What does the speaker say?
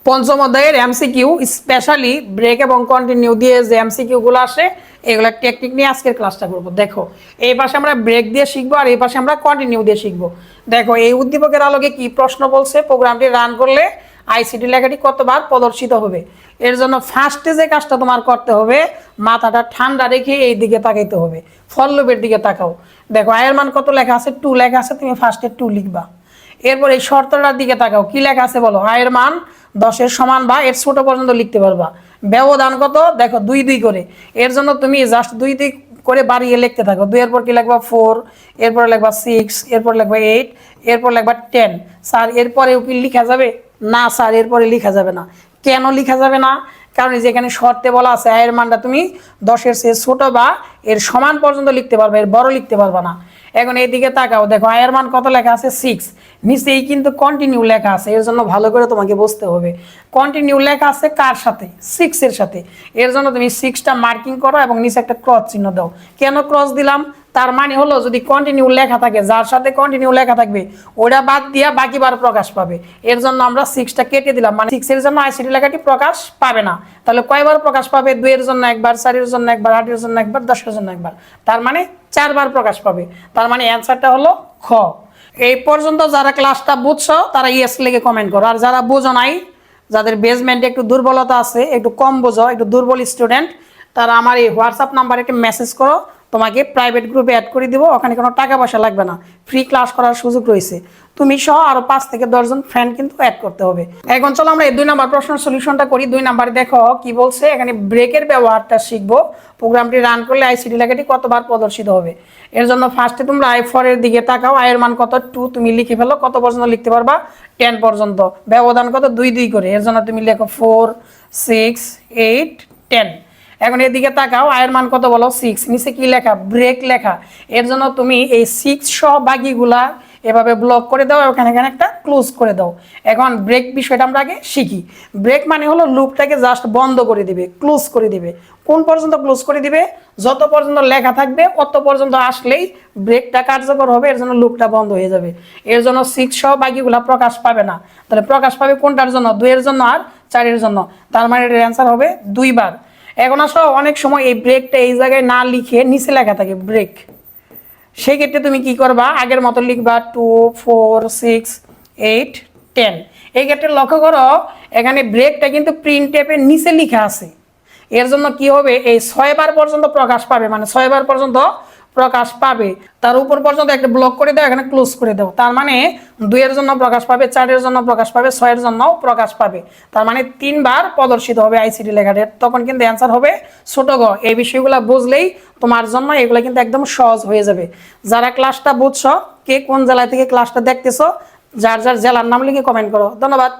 পঞ্চম অধ্যায়ের MCQ specially break এবং কন্টিনিউ দিয়ে যে এমসিকিউ গুলো আসে এগুলো টেকনিক নিয়ে আজকের ক্লাসটা করব। দেখো এই পাশে আমরা ব্রেক দিয়ে শিখবো আর এই পাশে আমরা কন্টিনিউ দিয়ে শিখবো। দেখো এই উদ্দীপকের আলোকে কি প্রশ্ন বলছে, প্রোগ্রামটি রান করলে আইসিটি লেখাটি কতবার প্রদর্শিত হবে। এর জন্য ফার্স্টে যে কাজটা তোমার করতে হবে, মাথাটা ঠান্ডা রেখে এই দিকে তাকাইতে হবে, ফল লুপের দিকে তাকাও। দেখো আয়ের মান কত লেখা আছে, 2 লেখা আছে, তুমি ফার্স্টে 2 লিখবা। এরপর এই শর্তটার দিকে তাকাও, কি লেখা আছে বলো, আয়ের মান 10-এর সমান বা এর ছোট পর্যন্ত লিখতে পারবা। ব্যবধান কত, দেখো 2-2 করে, এর জন্য তুমি জাস্ট 2-2 করে বাড়িয়ে লিখতে থাকো। 2 এর পর কি লিখবা 4, এরপর লিখবা 6, এরপর লিখবা 8, এরপর লিখবা 10। স্যার এরপরেও কি লিখা যাবে না? স্যার এরপরে লিখা যাবে না। কেন লিখা যাবে না? কারণ যেখানে শর্তে বলা আছে আয়ের মানটা তুমি 10-এর চেয়ে ছোট বা এর সমান পর্যন্ত লিখতে পারবে, এর বড় লিখতে পারবা না। এখন এইদিকে তাকাও, দেখো আয়ের মান কত লেখা আছে 6, নিচেই কিন্তু কন্টিনিউ লেখা আছে। এর জন্য ভালো করে তোমাকে বুঝতে হবে কন্টিনিউ লেখা আছে কার সাথে, 6 এর সাথে। এর জন্য তুমি 6টা মার্কিং করো এবং নিচে একটা ক্রস চিহ্ন দাও। কেন ক্রস দিলাম? তার মানে হলো যদি কন্টিনিউ লেখা থাকে, যার সাথে কন্টিনিউ লেখা থাকবে ওটা বাদ দিয়া বাকি বার প্রকাশ পাবে। এর জন্য আমরা 6টা কেটে দিলাম, মানে 6 এর জন্য আইসিটি লেখাটি প্রকাশ পাবে না। তাহলে কয়বার প্রকাশ পাবে? 2 এর জন্য একবার, 4 এর জন্য একবার, 8 এর জন্য একবার, 10 এর জন্য একবার। তার মানে 4 বার প্রকাশ পাবে। তার মানে অ্যান্সারটা হলো খ। এই পর্যন্ত যারা ক্লাসটা বুঝছো তারা ইয়েস লিখে কমেন্ট করো, আর যারা বুঝো নাই, যাদের বেসমেন্টে একটু দুর্বলতা আছে, একটু কম বোঝো, একটু দুর্বল স্টুডেন্ট, তারা আমার এই হোয়াটসঅ্যাপ নাম্বারে একটা মেসেজ করো, তোমাকে প্রাইভেট গ্রুপে অ্যাড করে দিব। ওখানে কোনো টাকা পয়সা লাগবে না, ফ্রি ক্লাস করার সুযোগ রয়েছে। তুমি সহ আরো 5 থেকে 10 জন ফ্রেন্ড কিন্তু অ্যাড করতে হবে। এখন চলো আমরা এই 2 নম্বর প্রশ্নের সলিউশনটা করি। 2 নম্বরে দেখো কি বলছে, এখানে ব্রেকের ব্যবহারটা শিখবো। প্রোগ্রামটি রান করলে আইসিটি লেখাটি কতবার প্রদর্শিত হবে। এর জন্য ফার্স্টে তোমরা i4 এর দিকে তাকাও, আয়ের মান কত 2, তুমি লিখে ফেলো। কত পর্যন্ত লিখতে পারবা? 10 পর্যন্ত। ব্যবধান কত? 2-2 করে, এর জন্য তুমি লেখো 4, 6, 8, 10। এখন এদিকে তাকাও, আয়ের মান কত বলো 6, নিচে কি লেখা? ব্রেক লেখা। এর জন্য তুমি এই 6 সহ বাকিগুলা এভাবে ব্লক করে দাও, ওখানে এখানে একটা ক্লোজ করে দাও। এখন ব্রেক বিষয়টা আমরা আগে শিখি। ব্রেক মানে হলো লুপটাকে জাস্ট বন্ধ করে দিবে, ক্লোজ করে দিবে। কোন পর্যন্ত ক্লোজ করে দিবে? যত পর্যন্ত লেখা থাকবে অত পর্যন্ত আসলেই ব্রেকটা কার্যকর হবে, এর জন্য লুপটা বন্ধ হয়ে যাবে। এর জন্য 6 সহ বাকিগুলা প্রকাশ পাবে না। তাহলে প্রকাশ পাবে কোনটার জন্য? 2 এর জন্য আর 4 এর জন্য। তার মানে এর অ্যান্সার হবে 2 বার। এখন আসো, অনেক সময় এই ব্রেকটা এই জায়গায় না লিখে নিচে লেখা থাকে ব্রেক, সেই ক্ষেত্রে তুমি কি করবা? আগের মতো লিখবা 2, 4, 6, 8, 10। এই ক্ষেত্রে লক্ষ্য করো এখানে ব্রেকটা কিন্তু প্রিন্ট টেপের নিচে লেখা আছে। এর জন্য কি হবে? এই 6 বার পর্যন্ত প্রকাশ পাবে, মানে 6 বার পর্যন্ত প্রকাশ পাবে। তার উপর পর্যন্ত একটা ব্লক করে দাও, এখানে ক্লোজ করে দাও। তার মানে 2 এর জন্য প্রকাশ পাবে, 4 এর জন্য প্রকাশ পাবে, 6 এর জন্য প্রকাশ পাবে। তার মানে 3 বার প্রদর্শিত হবে আইসিটি লেখাটা। তখন কিন্তু অ্যান্সার হবে ছোট গ। এই বিষয়গুলো বুঝলেই তোমার জন্য এগুলো কিন্তু একদম সহজ হয়ে যাবে। যারা ক্লাসটা বুঝছো, কে কোন জেলা থেকে ক্লাসটা দেখতেছো, যার যার জেলার নাম লিখে কমেন্ট করো। ধন্যবাদ।